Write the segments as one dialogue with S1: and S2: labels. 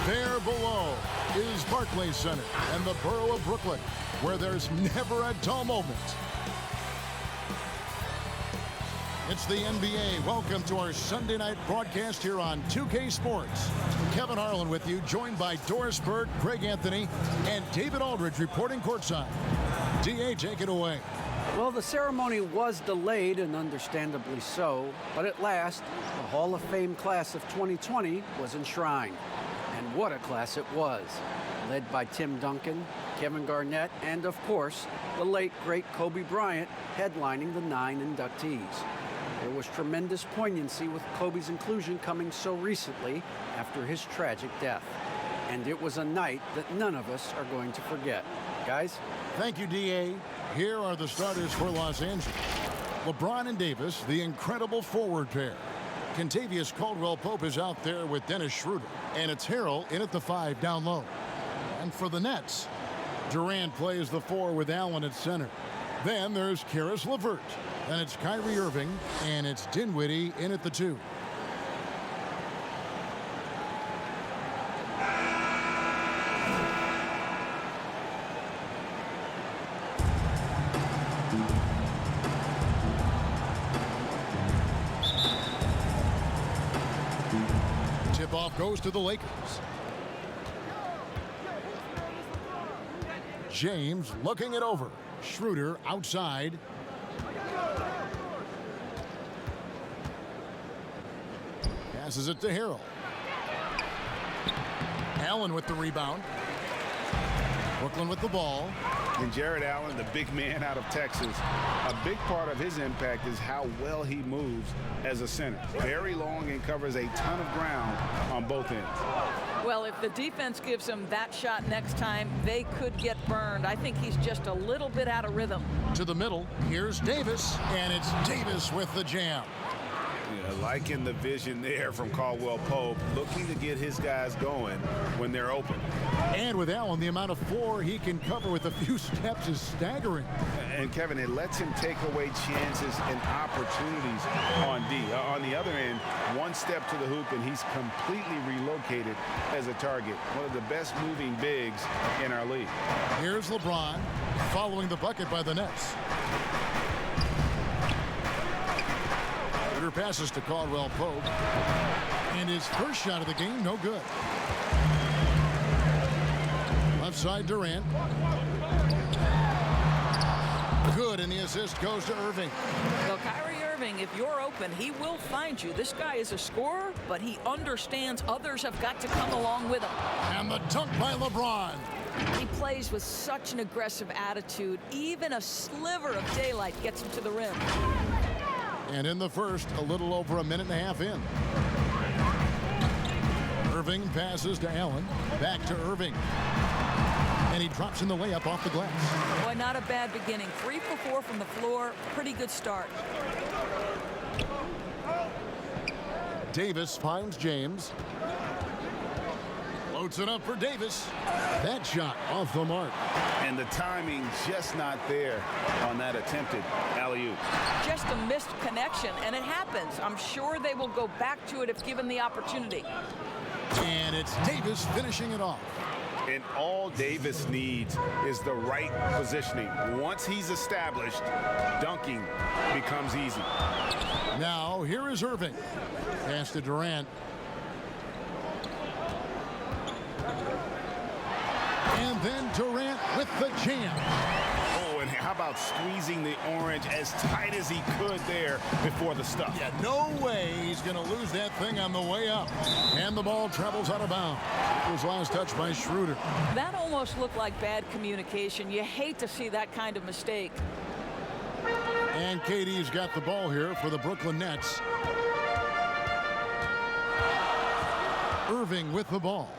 S1: There below is Barclays Center and the borough of Brooklyn, where there's never a dull moment. It's the NBA. Welcome to our Sunday night broadcast here on 2K Sports. Kevin Harlan with you, joined by Doris Burke, Greg Anthony, and David Aldridge reporting courtside. DA, take it away.
S2: Well, the ceremony was delayed, and understandably so, but at last, the Hall of Fame class of 2020 was enshrined. And what a class it was. Led by Tim Duncan, Kevin Garnett, and of course, the late, great Kobe Bryant headlining the 9 inductees. There was tremendous poignancy with Kobe's inclusion coming so recently after his tragic death. And it was a night that none of us are going to forget. Guys?
S1: Thank you, DA. Here are the starters for Los Angeles. LeBron and Davis, the incredible forward pair. Kentavious Caldwell-Pope is out there with Dennis Schroeder. And it's Harrell in at the 5 down low. And for the Nets, Durant plays the 4 with Allen at center. Then there's Karis LeVert. Then it's Kyrie Irving, and it's Dinwiddie in at the 2. Tip-off goes to the Lakers. James looking it over. Schroeder outside. Passes it to Harrell. Allen with the rebound. Brooklyn with the ball.
S3: And Jared Allen, the big man out of Texas, a big part of his impact is how well he moves as a center. Very long and covers a ton of ground on both ends.
S4: Well, if the defense gives him that shot next time, they could get burned. I think he's just a little bit out of rhythm.
S1: To the middle, here's Davis, and it's Davis with the jam.
S3: Yeah, liking the vision there from Caldwell-Pope, looking to get his guys going when they're open.
S1: And with Allen, the amount of floor he can cover with a few steps is staggering.
S3: And Kevin, it lets him take away chances and opportunities on D. On the other end, one step to the hoop and he's completely relocated as a target. One of the best moving bigs in our league.
S1: Here's LeBron following the bucket by the Nets. Schroeder passes to Caldwell-Pope. And his first shot of the game, no good. Left side, Durant. Good, and the assist goes to Irving.
S4: Well, Kyrie Irving, if you're open, he will find you. This guy is a scorer, but he understands others have got to come along with him.
S1: And the dunk by LeBron.
S4: He plays with such an aggressive attitude. Even a sliver of daylight gets him to the rim.
S1: And in the first, a little over a minute and a half in. Irving passes to Allen. Back to Irving. And he drops in the layup off the glass.
S4: Boy, not a bad beginning. 3 for 4 from the floor. Pretty good start.
S1: Davis finds James. Floats it up for Davis. That shot off the mark.
S3: And the timing just not there on that attempted alley-oop.
S4: Just a missed connection, and it happens. I'm sure they will go back to it if given the opportunity.
S1: And it's Davis finishing it off.
S3: And all Davis needs is the right positioning. Once he's established, dunking becomes easy.
S1: Now, here is Irving. Pass to Durant. And then Durant with the jam.
S3: Oh, and how about squeezing the orange as tight as he could there before the stuff?
S1: Yeah, no way he's going to lose that thing on the way up. And the ball travels out of bounds. It was last touched by Schroeder.
S4: That almost looked like bad communication. You hate to see that kind of mistake.
S1: And KD's got the ball here for the Brooklyn Nets. Irving with the ball.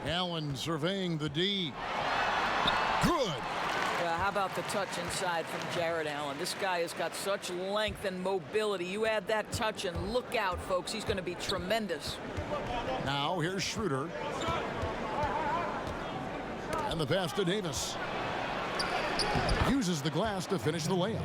S1: Allen surveying the D. Good.
S4: How about the touch inside from Jared Allen? This guy has got such length and mobility. You add that touch and look out, folks. He's going to be tremendous.
S1: Now here's Schroeder. And the pass to Davis. Uses the glass to finish the layup.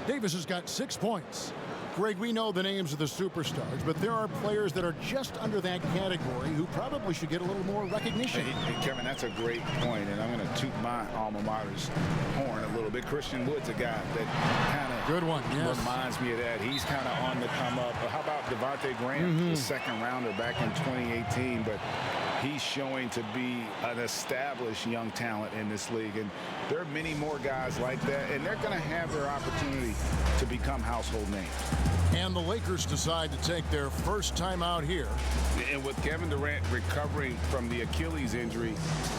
S1: Davis has got 6 points. Greg, we know the names of the superstars, but there are players that are just under that category who probably should get a little more recognition.
S3: Hey, Kevin, that's a great point, and I'm going to toot my alma mater's horn a little bit. Christian Wood's a guy that kind of
S1: good one, yes,
S3: reminds me of that. He's kind of on the come up. But how about Devontae Graham, the second rounder back in 2018, but he's showing to be an established young talent in this league, and there are many more guys like that, and they're going to have their opportunity to become household names.
S1: And the Lakers decide to take their first time out here.
S3: And with Kevin Durant recovering from the Achilles injury,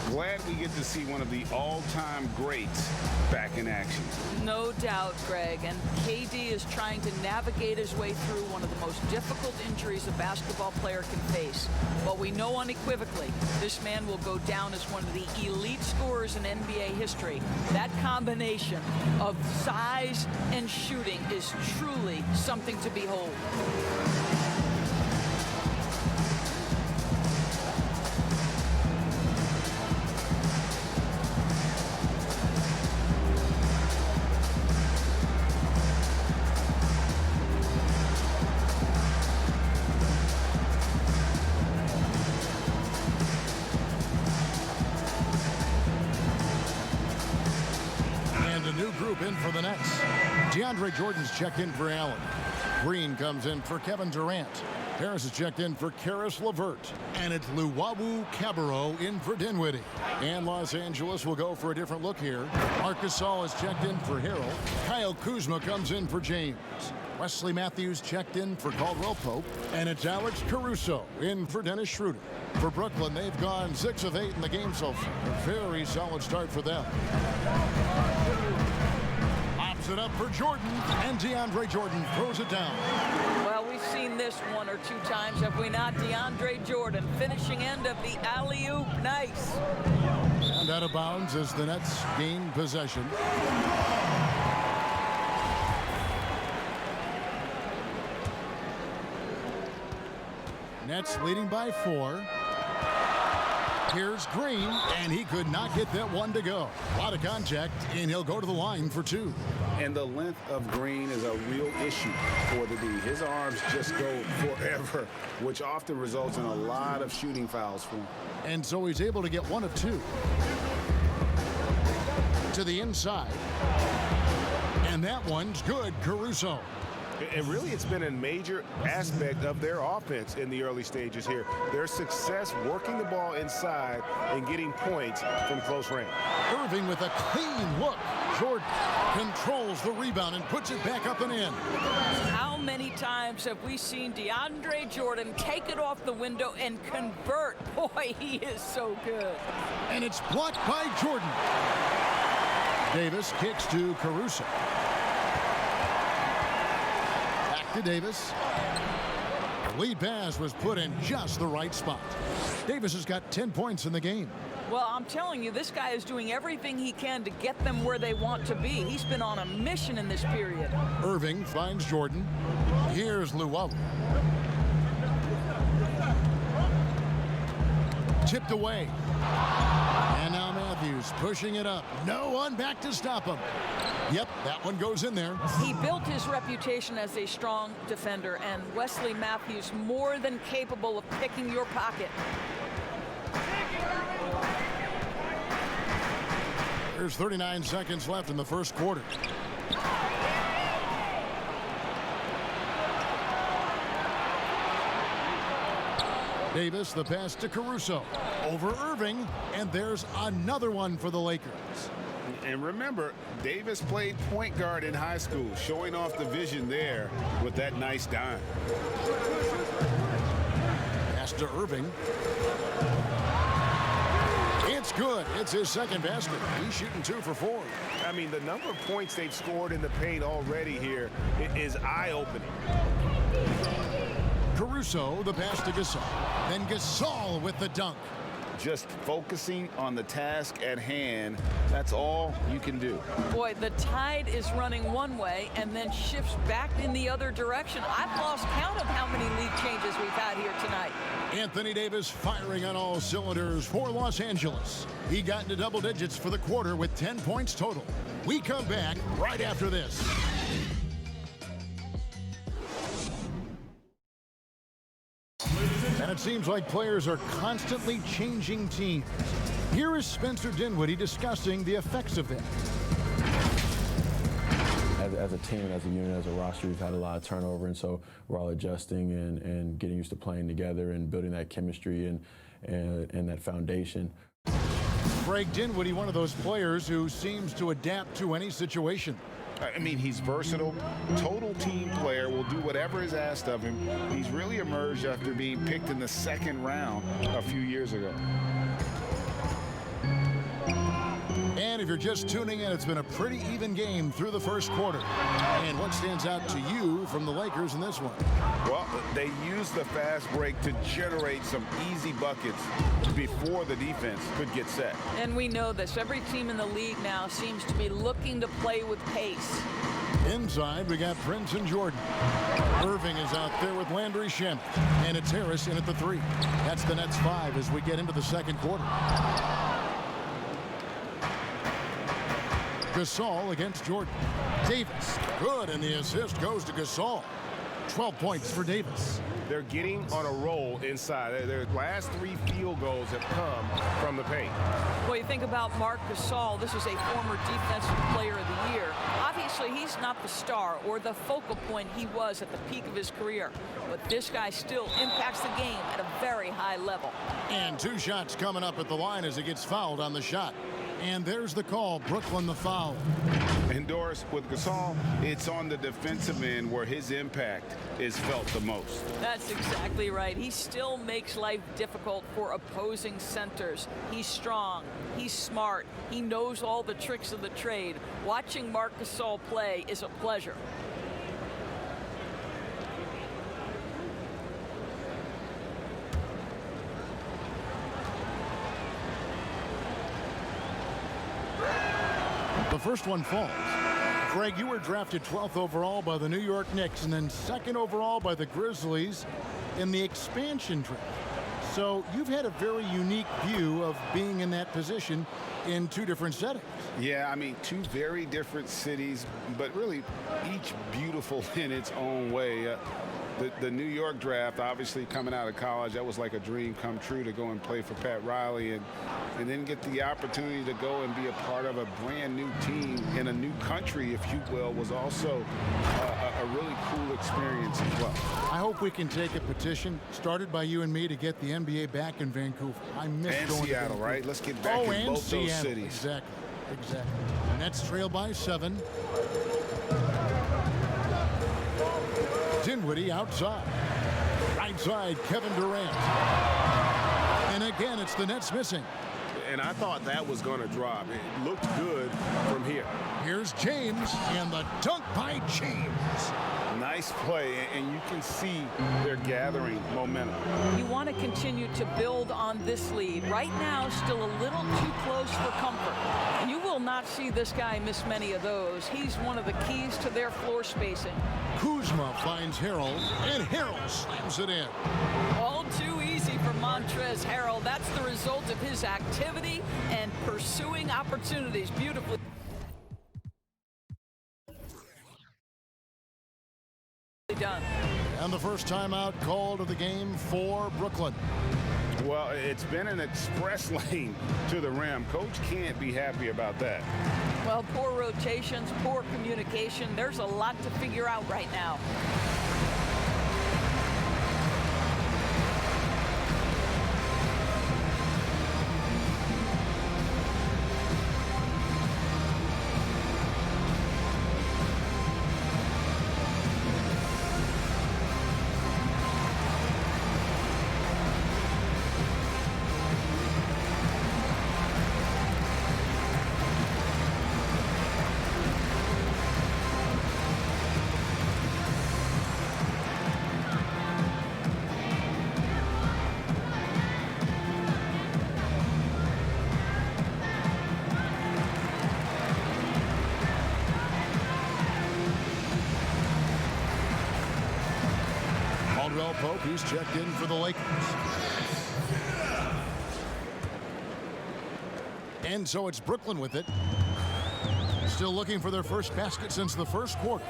S3: glad we get to see one of the all-time greats back in action.
S4: No doubt, Greg. And KD is trying to navigate his way through one of the most difficult injuries a basketball player can face. But we know unequivocally this man will go down as one of the elite scorers in NBA history. That combination of size and shooting is truly something to behold.
S1: In for the Nets. DeAndre Jordan's checked in for Allen. Green comes in for Kevin Durant. Harris is checked in for Karis LeVert. And it's Luwawu Cabarrot in for Dinwiddie. And Los Angeles will go for a different look here. Marc Gasol is checked in for Harrell. Kyle Kuzma comes in for James. Wesley Matthews checked in for Caldwell Pope. And it's Alex Caruso in for Dennis Schroeder. For Brooklyn, they've gone 6 of 8 in the game so far. A very solid start for them. It up for Jordan, and DeAndre Jordan throws it down.
S4: Well, we've seen this 1 or 2 times, have we not? DeAndre Jordan finishing end of the alley-oop. Nice.
S1: And out of bounds as the Nets gain possession. Nets leading by 4. Here's Green, and he could not get that one to go. A lot of contact, and he'll go to the line for 2.
S3: And the length of Green is a real issue for the D. His arms just go forever, which often results in a lot of shooting fouls for him.
S1: And so he's able to get 1 of 2. To the inside. And that one's good, Caruso.
S3: And really, it's been a major aspect of their offense in the early stages here. Their success working the ball inside and getting points from close range.
S1: Irving with a clean look. Jordan controls the rebound and puts it back up and in.
S4: How many times have we seen DeAndre Jordan take it off the window and convert? Boy, he is so good.
S1: And it's blocked by Jordan. Davis kicks to Caruso. To Davis. The lead pass was put in just the right spot. Davis has got 10 points in the game.
S4: Well, I'm telling you, this guy is doing everything he can to get them where they want to be. He's been on a mission in this period.
S1: Irving finds Jordan. Here's Luwawu. Tipped away. And now Matthews pushing it up. No one back to stop him. Yep, that one goes in there.
S4: He built his reputation as a strong defender, and Wesley Matthews more than capable of picking your pocket.
S1: There's 39 seconds left in the first quarter. Davis, the pass to Caruso. Over Irving, and there's another one for the Lakers.
S3: And remember, Davis played point guard in high school, showing off the vision there with that nice dime.
S1: Pass to Irving. It's good. It's his second basket. He's shooting 2 for 4.
S3: I mean, the number of points they've scored in the paint already here is eye-opening.
S1: Caruso, the pass to Gasol. Then Gasol with the dunk.
S3: Just focusing on the task at hand, that's all you can do.
S4: Boy, the tide is running one way and then shifts back in the other direction. I've lost count of how many lead changes we've had here tonight.
S1: Anthony Davis firing on all cylinders for Los Angeles. He got into double digits for the quarter with 10 points total. We come back right after this. And it seems like players are constantly changing teams. Here is Spencer Dinwiddie discussing the effects of that.
S5: As a team, as a unit, as a roster, we've had a lot of turnover, and so we're all adjusting and getting used to playing together and building that chemistry and that foundation.
S1: Greg Dinwiddie, one of those players who seems to adapt to any situation.
S3: I mean, he's versatile, total team player, will do whatever is asked of him. He's really emerged after being picked in the second round a few years ago.
S1: And if you're just tuning in, it's been a pretty even game through the first quarter. And what stands out to you from the Lakers in this one?
S3: Well, they used the fast break to generate some easy buckets before the defense could get set.
S4: And we know this. Every team in the league now seems to be looking to play with pace.
S1: Inside, we got Prince and Jordan. Irving is out there with Landry Shamet. And it's Harris in at the 3. That's the Nets 5 as we get into the second quarter. Gasol against Jordan. Davis, good, and the assist goes to Gasol. 12 points for Davis.
S6: They're getting on a roll inside. Their last 3 field goals have come from the paint.
S4: Well, you think about Marc Gasol. This is a former defensive player of the year. Obviously, he's not the star or the focal point he was at the peak of his career. But this guy still impacts the game at a very high level.
S1: And 2 shots coming up at the line as he gets fouled on the shot. And there's the call. Brooklyn the foul.
S3: Indoors with Gasol, it's on the defensive end where his impact is felt the most.
S4: That's exactly right. He still makes life difficult for opposing centers. He's strong. He's smart. He knows all the tricks of the trade. Watching Marc Gasol play is a pleasure.
S1: The first one falls. Greg, you were drafted 12th overall by the New York Knicks and then 2nd overall by the Grizzlies in the expansion draft. So you've had a very unique view of being in that position in 2 different settings.
S3: Yeah, I mean, 2 very different cities, but really each beautiful in its own way. The New York draft, obviously coming out of college, that was like a dream come true to go and play for Pat Riley and then get the opportunity to go and be a part of a brand new team in a new country, if you will, was also a really cool experience as well.
S1: I hope we can take a petition started by you and me to get the NBA back in Vancouver. I miss
S3: and
S1: going
S3: Seattle,
S1: to Vancouver.
S3: right? Let's get back in both those cities.
S1: Exactly. Nets trail by 7. Dinwiddie outside. Right side, Kevin Durant. And again, it's the Nets missing.
S6: And I thought that was going to drop. It looked good from here.
S1: Here's James, and the dunk by James.
S3: Nice play, and you can see they're gathering momentum.
S4: You want to continue to build on this lead. Right now, still a little too close for comfort. And you will not see this guy miss many of those. He's one of the keys to their floor spacing.
S1: Kuzma finds Harrell, and Harrell slams it in.
S4: All too easy for Montrezl Harrell. That's the result of his activity and pursuing opportunities beautifully. Done.
S1: And the first timeout called of the game for Brooklyn.
S3: Well, it's been an express lane to the rim. Coach can't be happy about that.
S4: Well, poor rotations, poor communication. There's a lot to figure out right now.
S1: Pope, who's checked in for the Lakers. And so it's Brooklyn with it. Still looking for their first basket since the first quarter.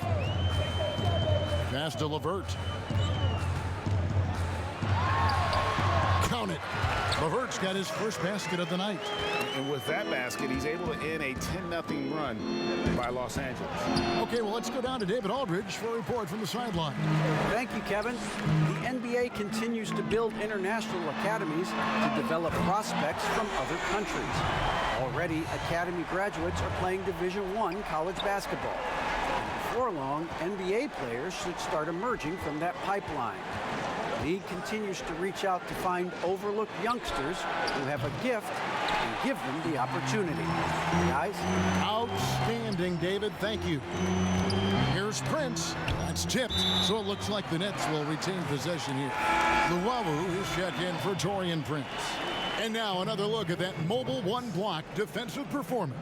S1: Pass to LeVert. LeVert's got his first basket of the night.
S3: And with that basket, he's able to end a 10-0 run by Los Angeles.
S1: Okay, well, let's go down to David Aldridge for a report from the sideline.
S2: Thank you, Kevin. The NBA continues to build international academies to develop prospects from other countries. Already, academy graduates are playing Division I college basketball. And before long, NBA players should start emerging from that pipeline. The league continues to reach out to find overlooked youngsters who have a gift and give them the opportunity. Guys?
S1: Outstanding, David. Thank you. Here's Prince. That's tipped, so it looks like the Nets will retain possession here. Luwawu is checked in for Taurean Prince. And now another look at that mobile one-block defensive performance.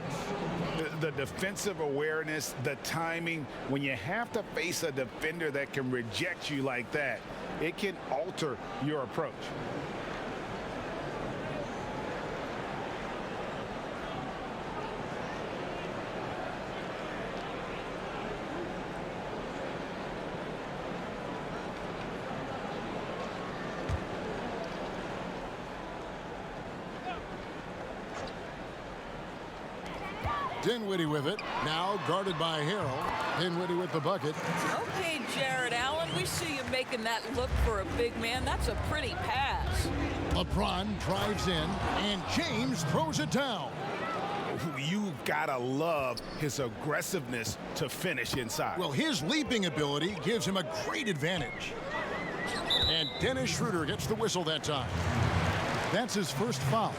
S3: The defensive awareness, the timing, when you have to face a defender that can reject you like that, it can alter your approach.
S1: Dinwiddie with it, now guarded by Harrell. Dinwiddie with the bucket.
S4: Okay, Jared Allen, we see you making that look for a big man. That's a pretty pass.
S1: LeBron drives in, and James throws it down.
S3: You've got to love his aggressiveness to finish inside.
S1: Well, his leaping ability gives him a great advantage. And Dennis Schroeder gets the whistle that time. That's his first foul.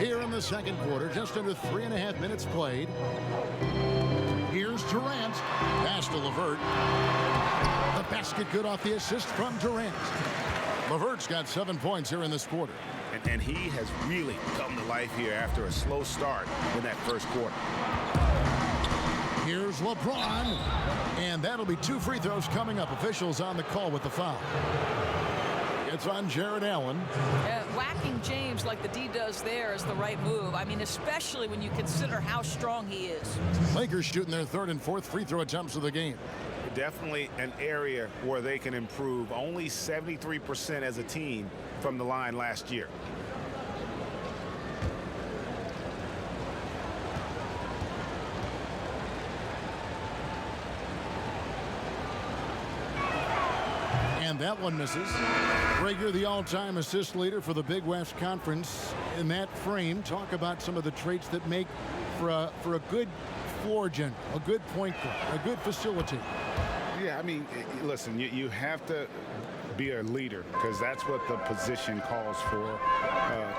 S1: Here in the second quarter, just under 3.5 minutes played. Here's Durant. Pass to LeVert. The basket good off the assist from Durant. LeVert's got 7 points here in this quarter.
S3: And he has really come to life here after a slow start in that first quarter.
S1: Here's LeBron. And that'll be 2 free throws coming up. Officials on the call with the foul. It's on Jared Allen.
S4: Whacking James like the D does there is the right move. I mean, especially when you consider how strong he is.
S1: Lakers shooting their 3rd and 4th free throw attempts of the game.
S3: Definitely an area where they can improve. Only 73% as a team from the line last year.
S1: And that one misses. Rager, the all-time assist leader for the Big West Conference. In that frame, talk about some of the traits that make for a good floor general, a good point guard, a good facilitator.
S3: Yeah, I mean, listen, you have to be a leader because that's what the position calls for.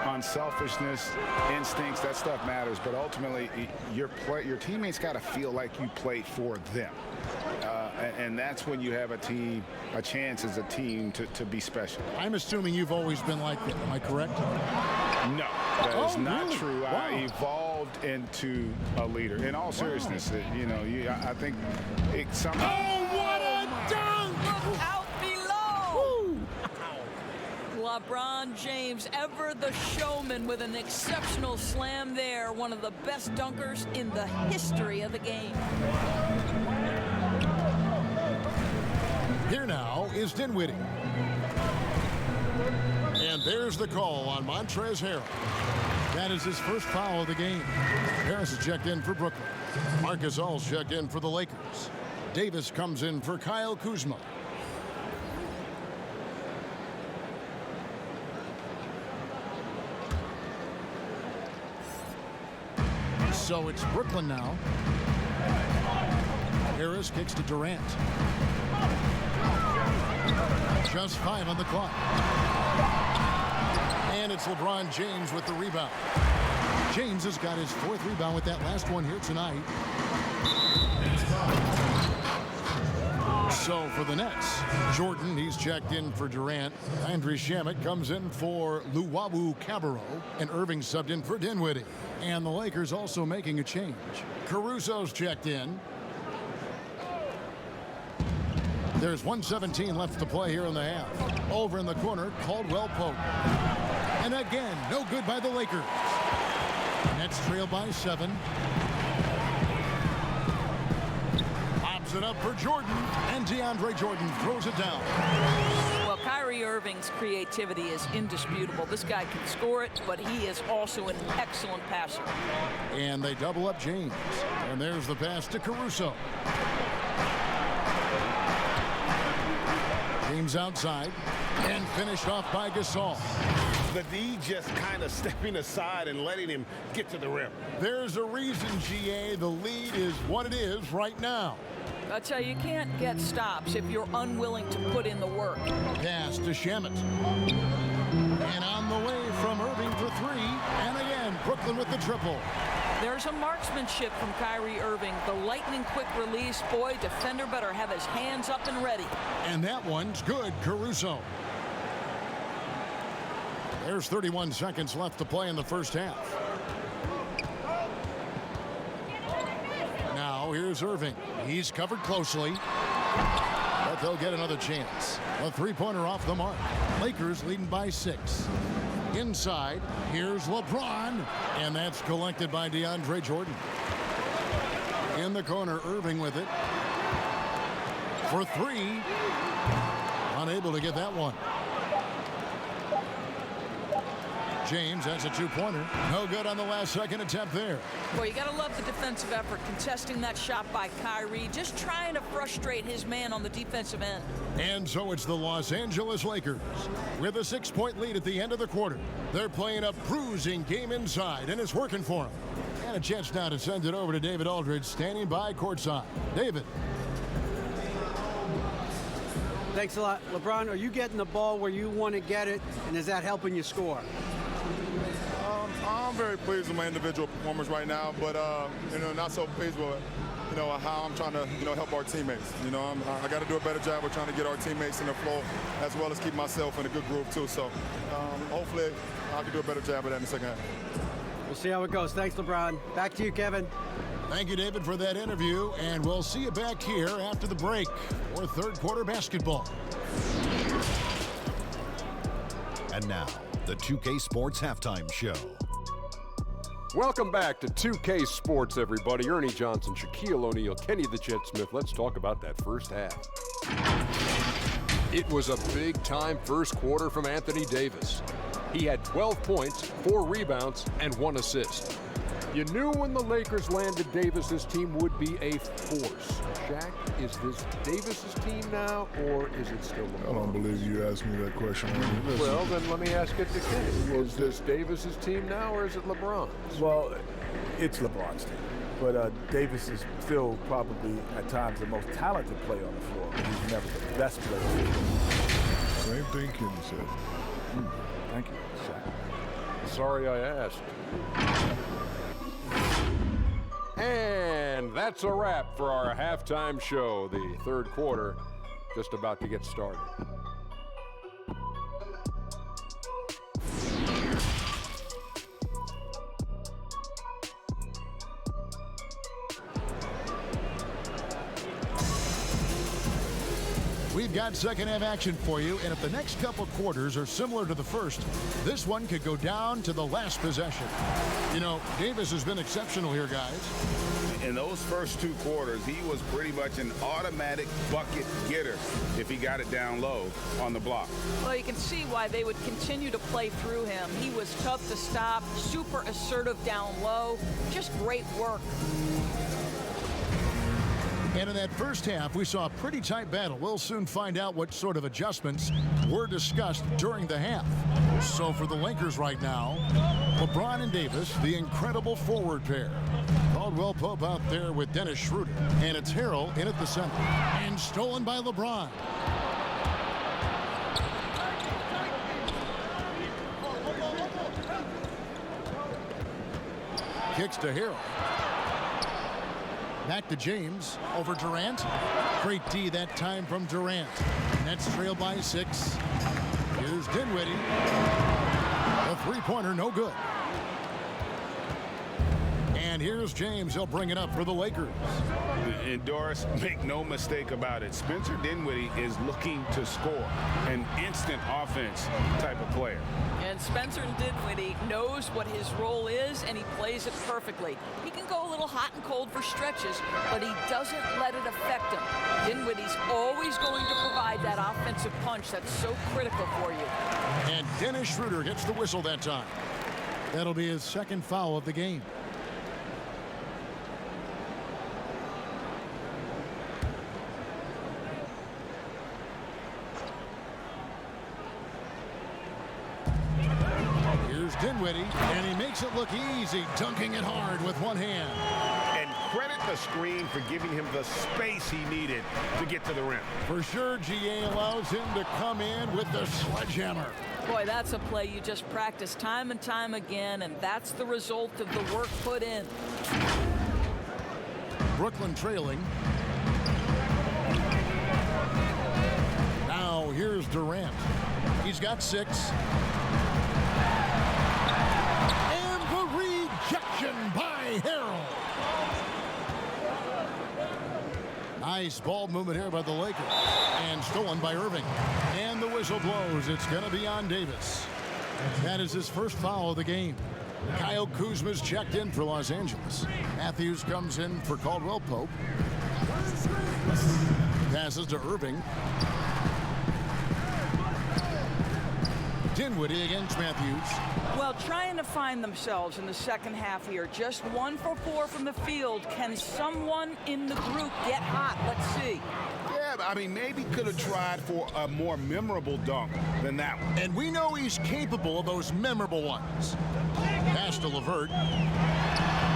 S3: Unselfishness, instincts, that stuff matters. But ultimately, your teammates got to feel like you played for them. And that's when you have a chance as a team to be special.
S1: I'm assuming you've always been like that. Am I correct?
S3: No, that is not
S1: really?
S3: true.
S1: Wow.
S3: I evolved into a leader. In all seriousness, I think it somehow.
S1: Oh, what a dunk!
S4: Look out below! LeBron James, ever the showman, with an exceptional slam there. One of the best dunkers in the history of the game.
S1: Here now is Dinwiddie. And there's the call on Montrezl Harrell. That is his first foul of the game. Harris is checked in for Brooklyn. Marc Gasol's checked in for the Lakers. Davis comes in for Kyle Kuzma. So it's Brooklyn now. Harris kicks to Durant. Just 5 on the clock. And it's LeBron James with the rebound. James has got his 4th rebound with that last one here tonight. So for the Nets, Jordan, he's checked in for Durant. Andre Shamet comes in for Luwawu Cabarro. And Irving subbed in for Dinwiddie. And the Lakers also making a change. Caruso's checked in. There's 1:17 left to play here in the half. Over in the corner, Caldwell Pope. And again, no good by the Lakers. Nets trail by 7. lobs it up for Jordan, and DeAndre Jordan throws it down.
S4: Well, Kyrie Irving's creativity is indisputable. This guy can score it, but he is also an excellent passer.
S1: And they double up James. And there's the pass to Caruso. James outside, and finished off by Gasol.
S3: The D just kind of stepping aside and letting him get to the rim.
S1: There's a reason, GA, the lead is what it is right now.
S4: I tell you, you can't get stops if you're unwilling to put in the work.
S1: Pass to Shamet. And on the way from Irving for three. And again, Brooklyn with the triple.
S4: There's a marksmanship from Kyrie Irving. The lightning quick release. Boy, defender better have his hands up and ready.
S1: And that one's good, Caruso. There's 31 seconds left to play in the first half. Now here's Irving. He's covered closely, but they'll get another chance. A three-pointer off the mark. Lakers leading by 6. Inside, here's LeBron, and that's collected by DeAndre Jordan. In the corner, Irving with it. For three. Unable to get that one. James, that's a two-pointer. No good on the last second attempt there.
S4: Well, you got to love the defensive effort, contesting that shot by Kyrie, just trying to frustrate his man on the defensive end.
S1: And so it's the Los Angeles Lakers with a 6-point lead at the end of the quarter. They're playing a bruising game inside, and it's working for them. And a chance now to send it over to David Aldridge, standing by courtside. David.
S2: Thanks a lot. LeBron, are you getting the ball where you want to get it, and is that helping you score?
S7: I'm very pleased with my individual performance right now, but not so pleased with how I'm trying to help our teammates. I got to do a better job of trying to get our teammates in the flow, as well as keep myself in a good groove too. So hopefully I can do a better job of that in the second half.
S2: We'll see how it goes. Thanks, LeBron. Back to you, Kevin.
S1: Thank you, David, for that interview, and we'll see you back here after the break for third quarter basketball.
S8: And now, the 2K Sports Halftime Show.
S9: Welcome back to 2K Sports, everybody. Ernie Johnson, Shaquille O'Neal, Kenny the Jet Smith. Let's talk about that first half. It was a big-time first quarter from Anthony Davis. He had 12 points, 4 rebounds, and 1 assist. You knew when the Lakers landed Davis's team would be a force. Shaq, is this Davis's team now, or is it still LeBron?
S10: I don't believe you asked me that question.
S9: Well, then let me ask it to Kenny. Is this Davis's team now, or is it LeBron's?
S11: Well, it's LeBron's team. But Davis is still probably, at times, the most talented player on the floor. But he's never the best player.
S10: Same thing Kenny said.
S11: Thank you, Shaq.
S9: Sorry I asked. And that's a wrap for our halftime show. The third quarter just about to get started.
S1: We've got second half action for you, and if the next couple quarters are similar to the first, this one could go down to the last possession. Davis has been exceptional here, guys.
S3: In those first 2 quarters, he was pretty much an automatic bucket getter if he got it down low on the block.
S4: Well, you can see why they would continue to play through him. He was tough to stop, super assertive down low, just great work.
S1: And in that first half, we saw a pretty tight battle. We'll soon find out what sort of adjustments were discussed during the half. So for the Lakers right now, LeBron and Davis, the incredible forward pair. Caldwell Pope out there with Dennis Schroeder. And it's Harrell in at the center. And stolen by LeBron. Kicks to Harrell. Back to James, over Durant. Great D that time from Durant. Nets trail by 6. Here's Dinwiddie. A three-pointer, no good. And And here's James. He'll bring it up for the Lakers.
S3: And Doris, make no mistake about it, Spencer Dinwiddie is looking to score, an instant offense type of player.
S4: And Spencer Dinwiddie knows what his role is, and he plays it perfectly. He can go a little hot and cold for stretches, but he doesn't let it affect him. Dinwiddie's always going to provide that offensive punch that's so critical for you.
S1: And Dennis Schroeder gets the whistle that time. That'll be his second foul of the game. Here's Dinwiddie, and he makes it look easy, dunking it hard with one hand.
S3: And credit the screen for giving him the space he needed to get to the rim.
S1: For sure, GA allows him to come in with the sledgehammer.
S4: Boy, that's a play you just practice time and time again, and that's the result of the work put in.
S1: Brooklyn trailing. Now here's Durant. He's got 6. And the rejection by Harrell. Nice ball movement here by the Lakers. And stolen by Irving. And the whistle blows. It's going to be on Davis. That is his first foul of the game. Kyle Kuzma's checked in for Los Angeles. Matthews comes in for Caldwell Pope. Passes to Irving. Dinwiddie against Matthews.
S4: Well, trying to find themselves in the second half here. Just 1 for 4 from the field. Can someone in the group get hot? Let's see.
S3: Yeah, I mean, maybe could have tried for a more memorable dunk than that one.
S1: And we know he's capable of those memorable ones. Pass to LeVert.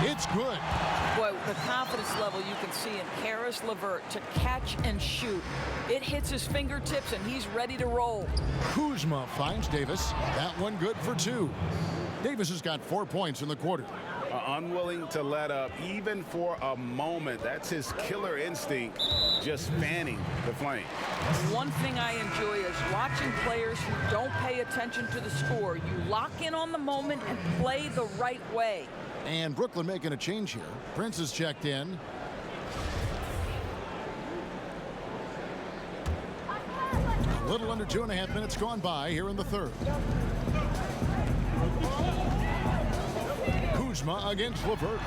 S1: It's good.
S4: Boy, the confidence level you can see in Karis LeVert to catch and shoot. It hits his fingertips, and he's ready to roll.
S1: Kuzma finds Davis. That one good for 2. Davis has got 4 points in the quarter.
S3: Unwilling to let up even for a moment. That's his killer instinct, just fanning the flame.
S4: One thing I enjoy is watching players who don't pay attention to the score. You lock in on the moment and play the right way.
S1: And Brooklyn making a change here. Prince is checked in. A little under 2.5 minutes gone by here in the third. Kuzma against LeVert.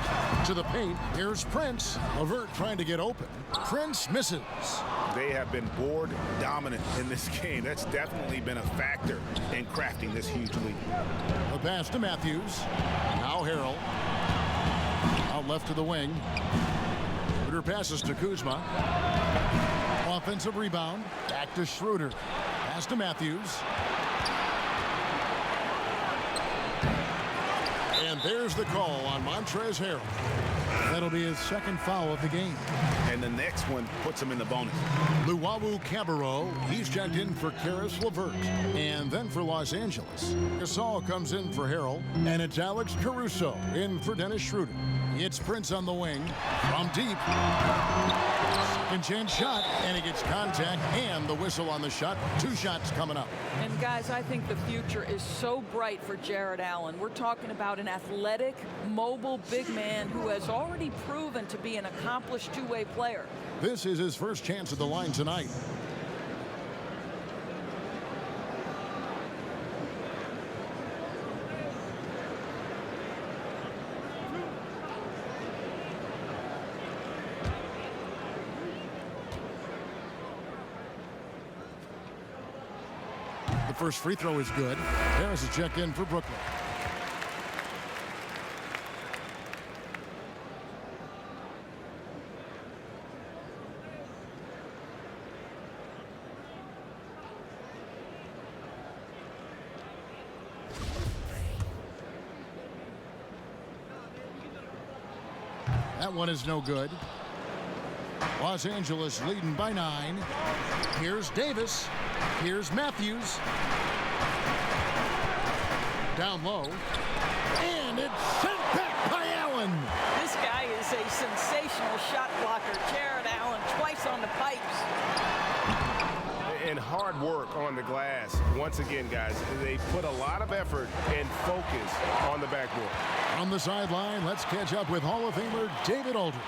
S1: To the paint. Here's Prince. LeVert trying to get open. Prince misses.
S3: They have been board dominant in this game. That's definitely been a factor in crafting this huge lead.
S1: The pass to Matthews. Now Harrell. Out left to the wing. Schroeder passes to Kuzma. Offensive rebound. Back to Schroeder. Pass to Matthews. And there's the call on Montrezl Harrell. That'll be his second foul of the game.
S3: And the next one puts him in the bonus.
S1: Luwawu Cabarro, he's checked in for Karis LeVert. And then for Los Angeles, Gasol comes in for Harrell. And it's Alex Caruso in for Dennis Schroeder. It's Prince on the wing from deep. Second chance shot, and he gets contact and the whistle on the shot. 2 shots coming up.
S4: And guys, I think the future is so bright for Jared Allen. We're talking about an athletic, mobile big man who has already proven to be an accomplished two-way player.
S1: This is his first chance at the line tonight. The first free throw is good. Harris is checked in for Brooklyn. That one is no good. Los Angeles leading by 9. Here's Davis. Here's Matthews. Down low. And it's sent back by Allen.
S4: This guy is a sensational shot blocker. Jared Allen twice on the pipes.
S6: And hard work on the glass. once again, guys, they put a lot of effort and focus on the backboard.
S1: On the sideline, let's catch up with Hall of Famer David Aldridge.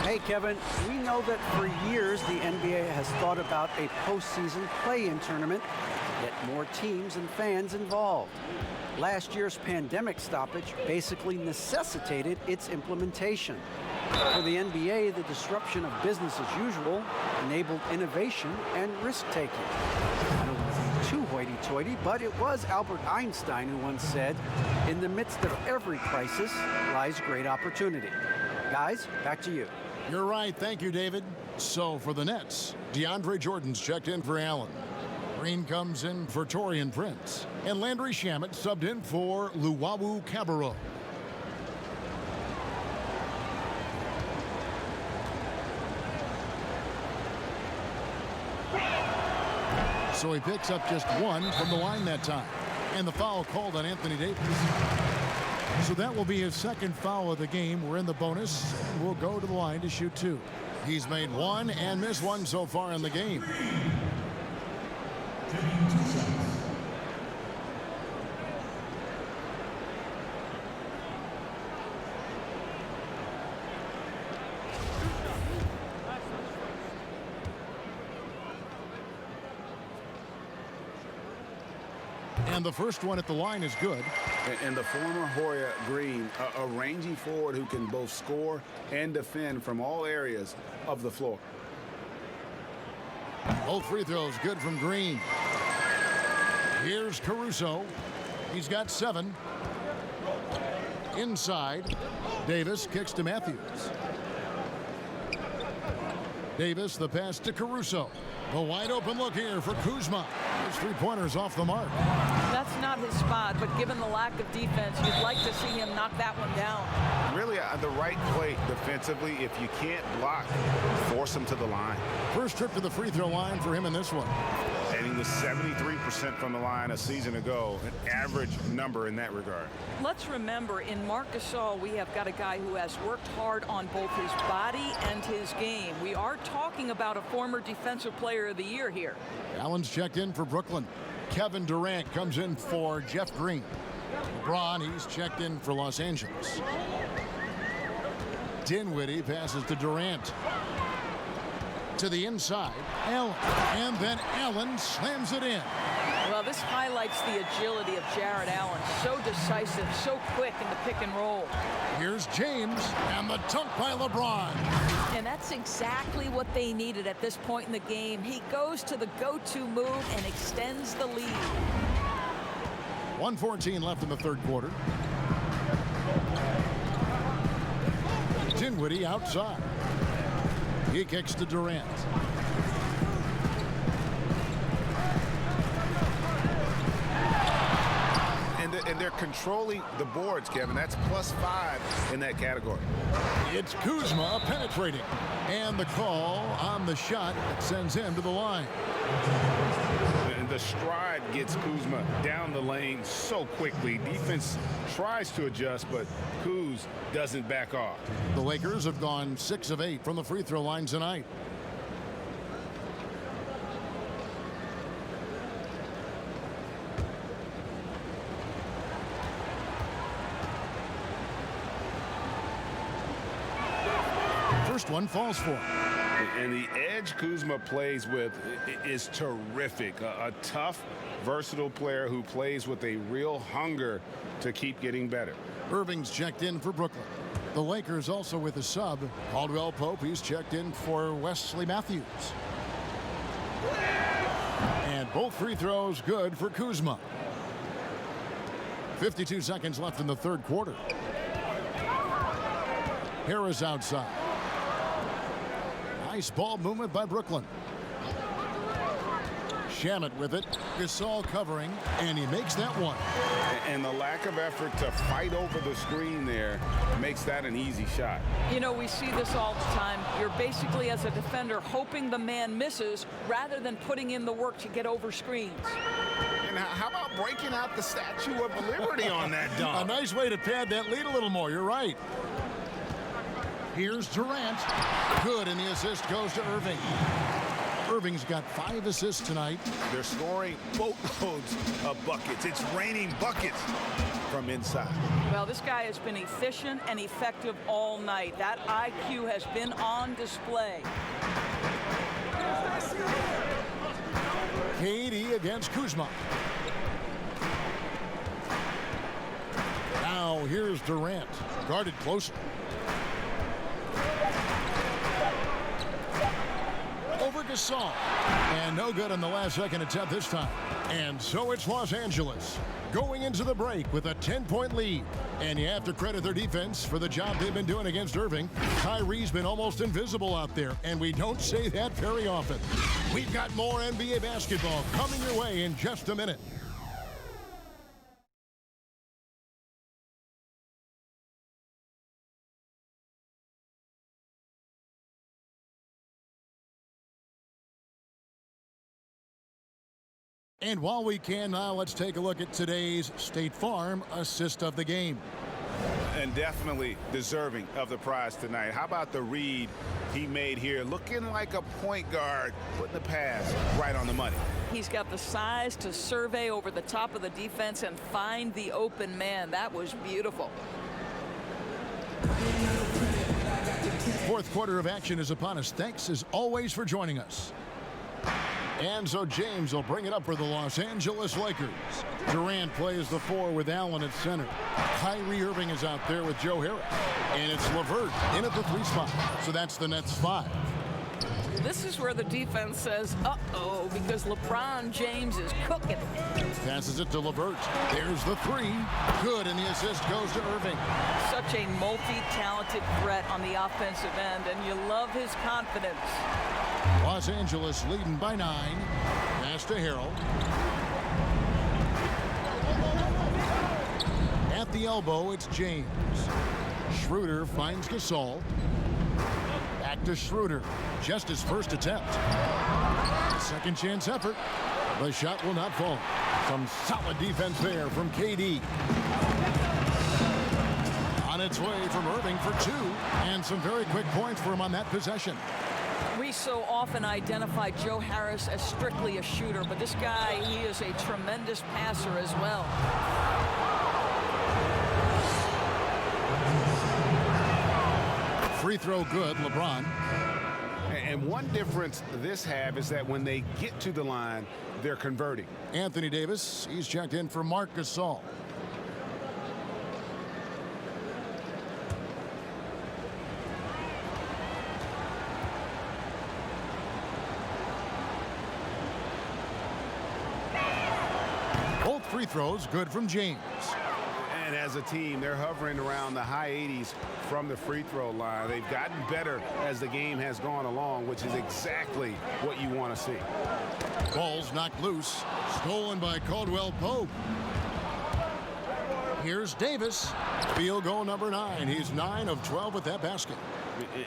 S2: Hey, Kevin, we know that for years the NBA has thought about a postseason play-in tournament to get more teams and fans involved. Last year's pandemic stoppage basically necessitated its implementation. For the NBA, the disruption of business as usual enabled innovation and risk-taking. I don't want to be too hoity-toity, but it was Albert Einstein who once said, "In the midst of every crisis lies great opportunity." Guys, back to you.
S1: You're right. Thank you, David. So for the Nets, DeAndre Jordan's checked in for Allen. Green comes in for Taurean Prince. And Landry Shamet subbed in for Luwawu Cabarrot. So he picks up just one from the line that time. And the foul called on Anthony Davis. So that will be his second foul of the game. We're in the bonus. We'll go to the line to shoot two. He's made one and missed one so far in the game. And the first one at the line is good.
S3: And the former Hoya Green, a rangy forward who can both score and defend from all areas of the floor.
S1: Both free throws good from Green. Here's Caruso. He's got 7. Inside, Davis kicks to Matthews. Davis, the pass to Caruso. The wide open look here for Kuzma. His three-pointers off the mark.
S4: That's not his spot, but given the lack of defense, you'd like to see him knock that one down.
S3: Really, the right play defensively. If you can't block, force him to the line.
S1: First trip to the free throw line for him in this one.
S3: And he was 73% from the line a season ago, an average number in that regard.
S4: Let's remember, in Marc Gasol, we have got a guy who has worked hard on both his body and his game. We are talking about a former Defensive Player of the Year here.
S1: Allen's checked in for Brooklyn. Kevin Durant comes in for Jeff Green. LeBron, he's checked in for Los Angeles. Dinwiddie passes to Durant. To the inside, Allen. And then Allen slams it in.
S4: Well, this highlights the agility of Jared Allen. So decisive, so quick in the pick and roll.
S1: Here's James, and the dunk by LeBron.
S4: And that's exactly what they needed at this point in the game. He goes to the go-to move and extends the lead.
S1: 1:14 left in the third quarter. Dinwiddie outside. He kicks to Durant.
S3: And they're controlling the boards, Kevin. That's +5 in that category.
S1: It's Kuzma penetrating. And the call on the shot that sends him to the line.
S3: And the stride gets Kuzma down the lane so quickly. Defense tries to adjust, but Kuz doesn't back off.
S1: The Lakers have gone 6 of 8 from the free throw line tonight. First one falls for him.
S3: And the edge Kuzma plays with is terrific. A tough, versatile player who plays with a real hunger to keep getting better.
S1: Irving's checked in for Brooklyn. The Lakers also with a sub. Caldwell Pope, he's checked in for Wesley Matthews. And both free throws good for Kuzma. 52 seconds left in the third quarter. Harris outside. Nice ball movement by Brooklyn. Shamet with it. Gasol covering, and he makes that one.
S3: And the lack of effort to fight over the screen there makes that an easy shot.
S4: You know, we see this all the time. You're basically, as a defender, hoping the man misses rather than putting in the work to get over screens.
S3: And how about breaking out the Statue of Liberty on that dunk?
S1: A nice way to pad that lead a little more. You're right. Here's Durant. Good, and the assist goes to Irving. Irving's got 5 assists tonight.
S3: They're scoring boatloads of buckets. It's raining buckets from inside.
S4: Well, this guy has been efficient and effective all night. That IQ has been on display.
S1: KD against Kuzma. Now here's Durant, guarded closely. Over Gasol, and no good on the last second attempt this time. And so it's Los Angeles going into the break with a 10-point lead. And you have to credit their defense for the job they've been doing against Irving. Kyrie's been almost invisible out there, and we don't say that very often. We've got more NBA basketball coming your way in just a minute. And while we can now, let's take a look at today's State Farm assist of the game.
S3: And definitely deserving of the prize tonight. How about the read he made here? Looking like a point guard, putting the pass right on the money.
S4: He's got the size to survey over the top of the defense and find the open man. That was beautiful.
S1: Fourth quarter of action is upon us. Thanks as always for joining us. And so James will bring it up for the Los Angeles Lakers. Durant plays the 4 with Allen at center. Kyrie Irving is out there with Joe Harris. And it's LeVert in at the 3 spot. So that's the Nets 5.
S4: This is where the defense says, uh-oh, because LeBron James is cooking.
S1: Passes it to LeVert. There's the 3. Good, and the assist goes to Irving.
S4: Such a multi-talented threat on the offensive end, and you love his confidence.
S1: Los Angeles leading by 9. Pass to Harrell. At the elbow, it's James. Schroeder finds Gasol. Back to Schroeder. Just his first attempt. Second chance effort. The shot will not fall. Some solid defense there from KD. On its way from Irving for 2. And some very quick points for him on that possession.
S4: We so often identify Joe Harris as strictly a shooter, but this guy, he is a tremendous passer as well.
S1: Free throw good, LeBron.
S3: And one difference this have is that when they get to the line, they're converting.
S1: Anthony Davis, he's checked in for Marc Gasol. Both free throws good from James.
S3: And as a team, they're hovering around the high 80s from the free throw line. They've gotten better as the game has gone along, which is exactly what you want to see.
S1: Ball's knocked loose. Stolen by Caldwell Pope. Here's Davis. Field goal number 9. He's 9 of 12 with that basket.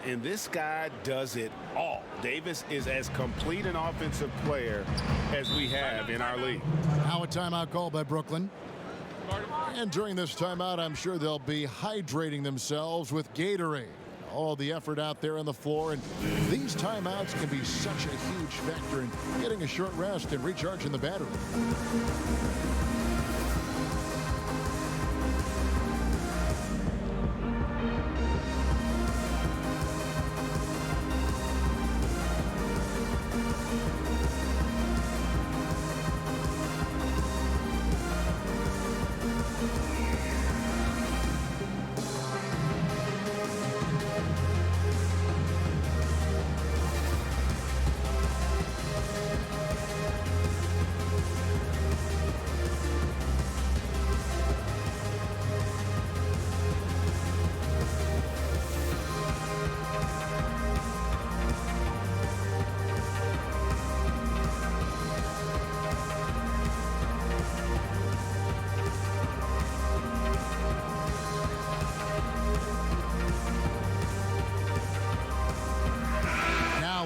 S3: And this guy does it all. Davis is as complete an offensive player as we have in our league.
S1: Now a timeout called by Brooklyn. And during this timeout, I'm sure they'll be hydrating themselves with Gatorade. All the effort out there on the floor, and these timeouts can be such a huge factor in getting a short rest and recharging the battery.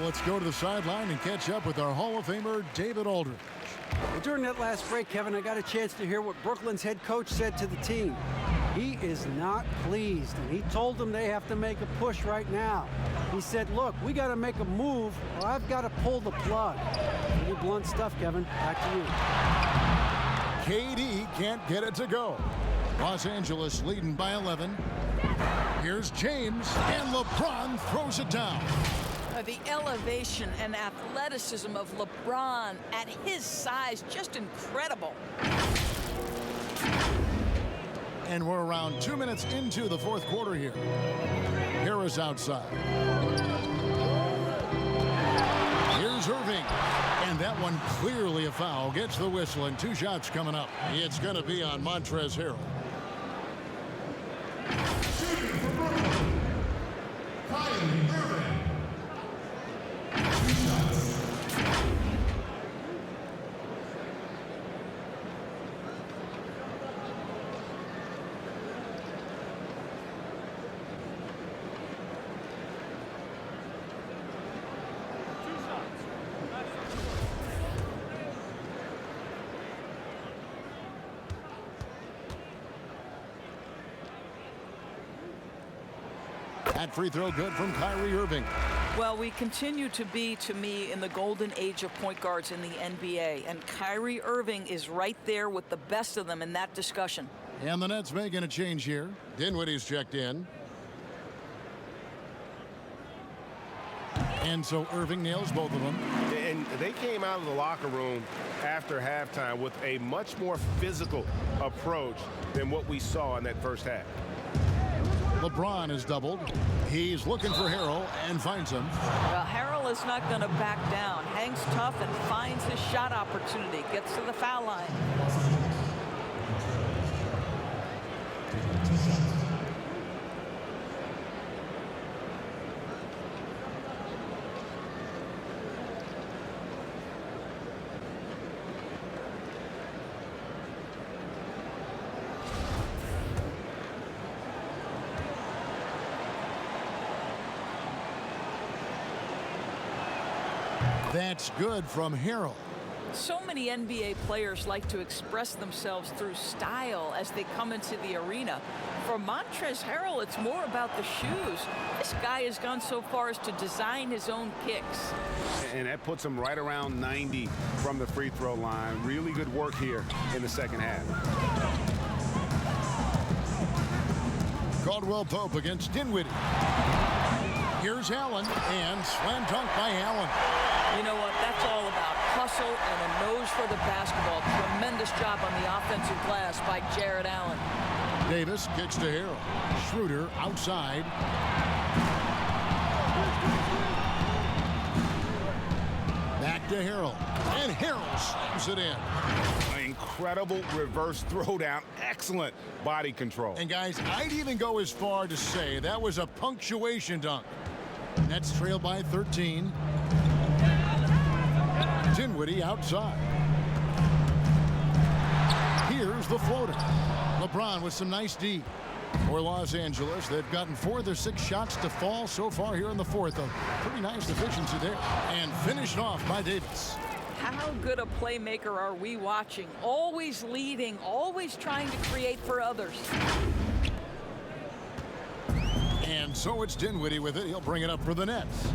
S1: Let's go to the sideline and catch up with our Hall of Famer, David Aldridge.
S2: Well, during that last break, Kevin, I got a chance to hear what Brooklyn's head coach said to the team. He is not pleased, and he told them they have to make a push right now. He said, look, we got to make a move, or I've got to pull the plug. Pretty blunt stuff, Kevin. Back to you.
S1: KD can't get it to go. Los Angeles leading by 11. Here's James, and LeBron throws it down.
S4: The elevation and athleticism of LeBron at his size, just incredible.
S1: And we're around 2 minutes into the fourth quarter here. Harris outside. Here's Irving. And that one clearly a foul. Gets the whistle, and 2 shots coming up. It's going to be on Montrezl Harrell. That free throw good from Kyrie Irving.
S4: Well, we continue to be, to me, in the golden age of point guards in the NBA, and Kyrie Irving is right there with the best of them in that discussion.
S1: And the Nets making a change here. Dinwiddie's checked in. And so Irving nails both of them.
S6: And they came out of the locker room after halftime with a much more physical approach than what we saw in that first half.
S1: LeBron is doubled. He's looking for Harrell and finds him.
S4: Well, Harrell is not going to back down. Hangs tough and finds his shot opportunity. Gets to the foul line.
S1: That's good from Harrell.
S4: So many NBA players like to express themselves through style as they come into the arena. For Montrezl Harrell, it's more about the shoes. This guy has gone so far as to design his own kicks.
S3: And that puts him right around 90 from the free throw line. Really good work here in the second half.
S1: Caldwell Pope against Dinwiddie. Here's Allen, and slam dunk by Allen.
S4: You know what? That's all about hustle and a nose for the basketball. Tremendous job on the offensive glass by Jared Allen.
S1: Davis kicks to Harrell. Schroeder outside. Back to Harrell. And Harrell slams it in.
S3: Incredible reverse throwdown. Excellent body control.
S1: And guys, I'd even go as far to say that was a punctuation dunk. Nets trailed by 13. Dinwiddie outside. Here's the floater. LeBron with some nice D. For Los Angeles, they've gotten 4 of their 6 shots to fall so far here in the fourth. A pretty nice efficiency there. And finished off by Davis.
S4: How good a playmaker are we watching? Always leading, always trying to create for others.
S1: And so it's Dinwiddie with it. He'll bring it up for the Nets.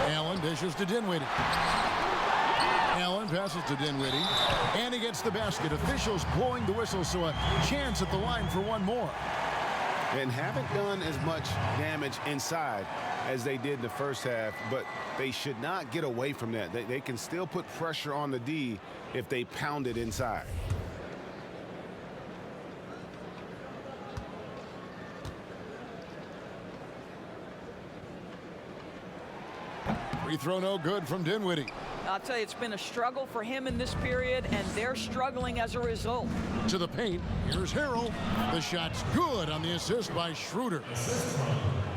S1: Allen dishes to Dinwiddie. Allen passes to Dinwiddie. And he gets the basket. Officials blowing the whistle, so a chance at the line for one more.
S3: And haven't done as much damage inside as they did in the first half, but they should not get away from that. They can still put pressure on the D if they pound it inside.
S1: Free throw no good from Dinwiddie.
S4: I'll tell you, it's been a struggle for him in this period, and they're struggling as a result.
S1: To the paint, here's Harrell. The shot's good on the assist by Schroeder.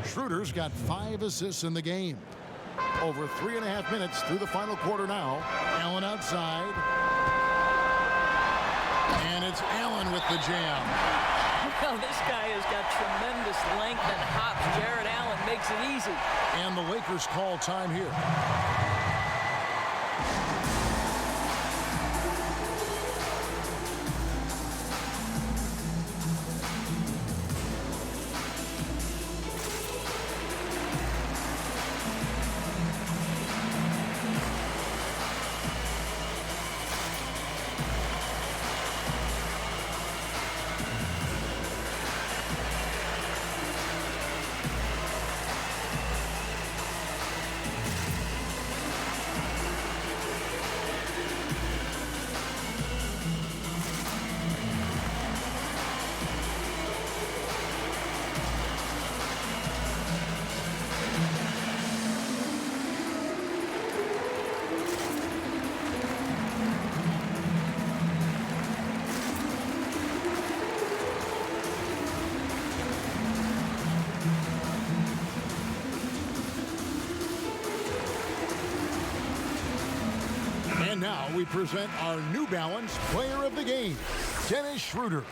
S1: Schroeder's got 5 assists in the game. Over 3.5 minutes through the final quarter now. Allen outside. And it's Allen with the jam.
S4: Well, this guy has got tremendous length and hops. Jared Allen makes it easy.
S1: And the Lakers call time here. we present our New Balance Player of the Game, Dennis Schroeder.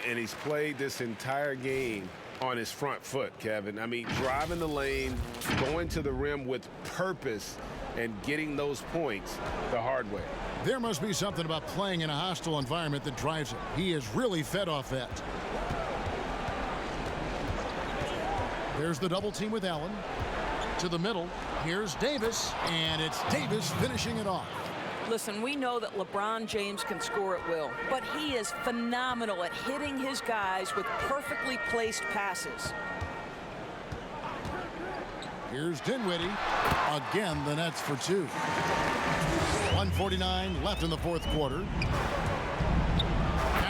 S3: And he's played this entire game on his front foot, Kevin. I mean, driving the lane, going to the rim with purpose, and getting those points the hard way.
S1: There must be something about playing in a hostile environment that drives him. He is really fed off that. There's the double team with Allen. To the middle, here's Davis, and it's Davis finishing it off.
S4: Listen, we know that LeBron James can score at will, but he is phenomenal at hitting his guys with perfectly placed passes.
S1: Here's Dinwiddie. Again, the Nets for two. 1:49 left in the fourth quarter.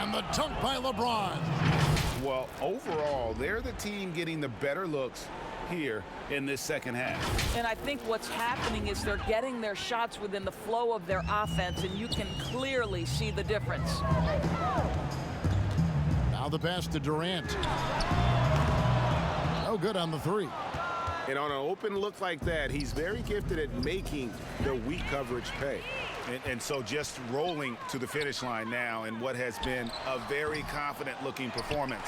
S1: And the dunk by LeBron.
S3: Well, overall, they're the team getting the better looks here in this second half.
S4: And I think what's happening is they're getting their shots within the flow of their offense, and you can clearly see the difference.
S1: Now the pass to Durant. No good on the three.
S3: And on an open look like that, he's very gifted at making the weak coverage pay. And so just rolling to the finish line now in what has been a very confident-looking performance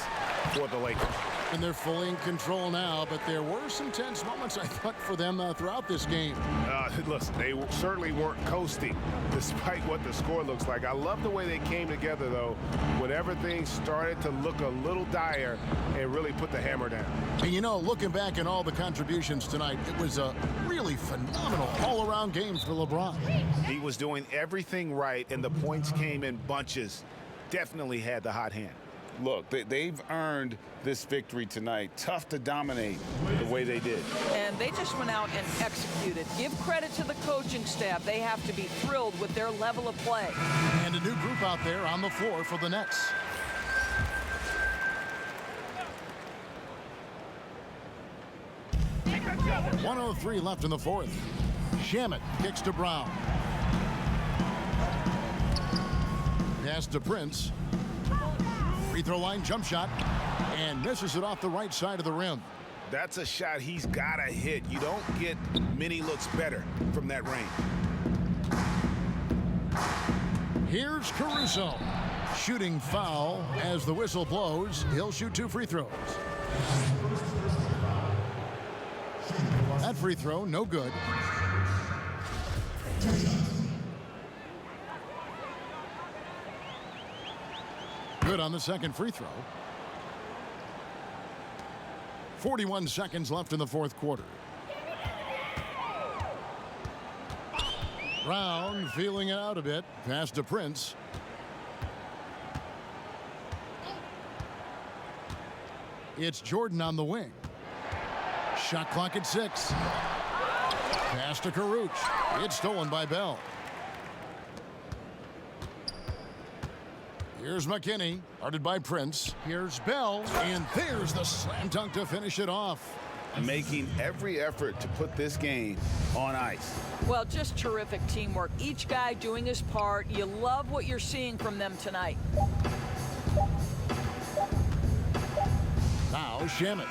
S3: for the Lakers.
S1: And they're fully in control now, but there were some tense moments, I thought, for them throughout this game.
S3: Listen, they certainly weren't coasting, despite what the score looks like. I love the way they came together, though, when everything started to look a little dire and really put the hammer down.
S1: And, you know, looking back at all the contributions tonight, it was a really phenomenal all-around game for LeBron.
S3: He was doing everything right, and the points came in bunches. Definitely had the hot hand. Look, they've earned this victory tonight. Tough to dominate the way they did.
S4: And they just went out and executed. Give credit to the coaching staff. They have to be thrilled with their level of play.
S1: And a new group out there on the floor for the Nets. .103 left in the fourth. Shamet kicks to Brown. Pass to Prince. Free throw line jump shot, and misses it off the right side of the rim.
S3: That's a shot he's got to hit. You don't get many looks better from that range.
S1: Here's Caruso. Shooting foul as the whistle blows. He'll shoot 2 free throws. That free throw, no good. Good on the second free throw. 41 seconds left in the fourth quarter. Brown feeling it out a bit. Pass to Prince. It's Jordan on the wing. Shot clock at 6. Pass to Caruso. It's stolen by Bell. Here's McKinney, guarded by Prince. Here's Bell, and there's the slam dunk to finish it off.
S3: Making every effort to put this game on ice.
S4: Well, just terrific teamwork. Each guy doing his part. You love what you're seeing from them tonight.
S1: Now Shamet.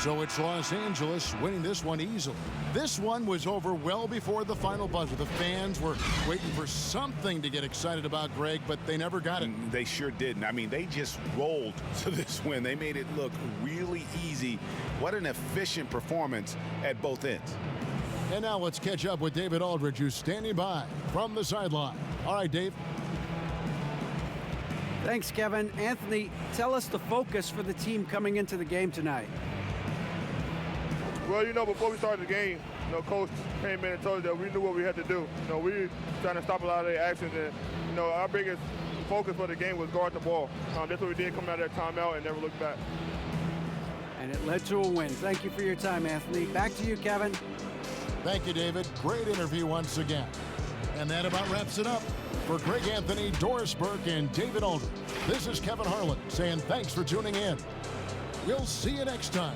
S1: So it's Los Angeles winning this one easily. This one was over well before the final buzzer. The fans were waiting for something to get excited about, Greg, but they never got it.
S3: They sure didn't. I mean, they just rolled to this win. They made it look really easy. What an efficient performance at both ends.
S1: And now let's catch up with David Aldridge, who's standing by from the sideline. All right, Dave.
S2: Thanks, Kevin. Anthony, tell us the focus for the team coming into the game tonight.
S7: Well, you know, before we started the game, you know, Coach came in and told us that we knew what we had to do. You know, we were trying to stop a lot of their actions, and, you know, our biggest focus for the game was guard the ball. That's what we did coming out of that timeout and never looked back.
S2: And it led to a win. Thank you for your time, Anthony. Back to you, Kevin.
S1: Thank you, David. Great interview once again. And that about wraps it up. For Greg Anthony, Doris Burke, and David Aldridge, this is Kevin Harlan saying thanks for tuning in. We'll see you next time.